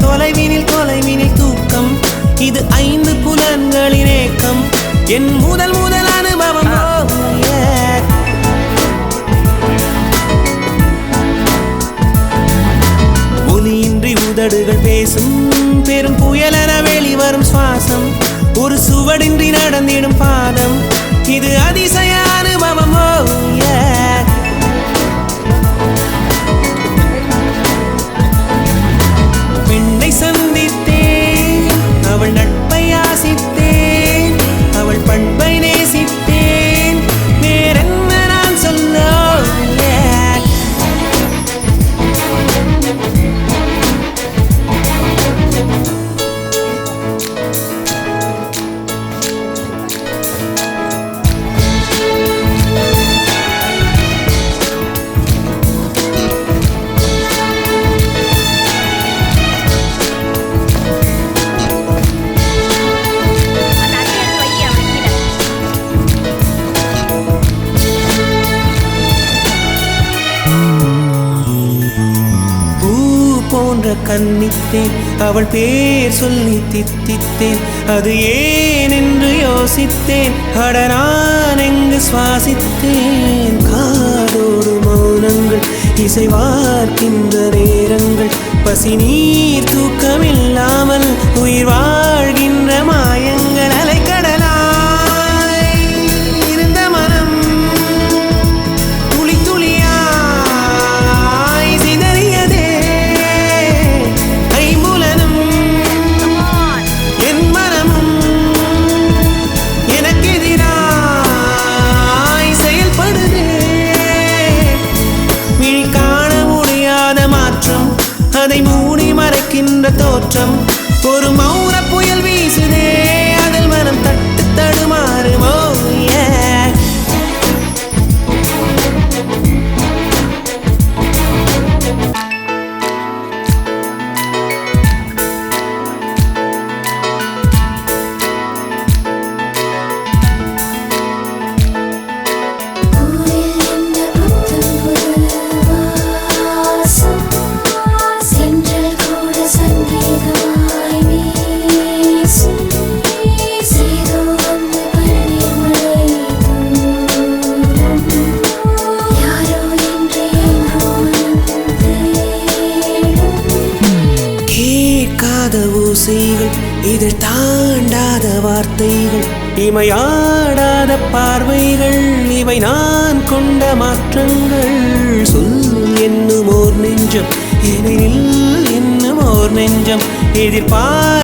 தொலைவினில் தொலைவினில் தூக்கம் இது 5 புலன்களின் ஏக்கம் என் முதல் முதல் அனுபவம் ஒலியின்றி உதடுகள் பேசும் பெரும் புயலென வெளிவரும் சுவாசம் ஒரு சுவடின்றி நடந்திடும் பாதம் இது அதிசய அனுபவம் பெண்ணை சந்தித்தேன் அவள் நட்பை ஆசித்தேன் அவள் பண்பை நேசித்தேன் வேறென்ன நான் சொல்ல போன்ற கன்னித்தேன் அவள் பேர் சொல்லி தித்தித்தேன் அது ஏன் என்று யோசித்தேன் அட நான் எங்கு சுவாசித்தேன் காதோடு மௌனங்கள் இசைவார்க்கின்ற நேரங்கள் பசி நீர் தூக்கமில்லாமல் உயிர் வாழ்கின்ற மாயங்கள் அலைக்கடலாய் இருந்த மனம் துளி துளியாய் சிதறியதே என் மனமும் எனக்கெதிராய் செயல்படுதே விழி காண முடியாத மாற்றம் அதை மூடி மறைக்கின்ற தோற்றம் ஒரு மௌன புயல் வீசுதே அதில் மனம் தட்டு தடுமாறுமோ ஓசைகள் இதில் தாண்டாத வார்த்தைகள் இமையாடாத பார்வைகள் இவை நான் கொண்ட மாற்றங்கள் சொல் என்னும் ஓர் நெஞ்சம் எதிரில் என்னும் ஓர் நெஞ்சம் எதிர்பார்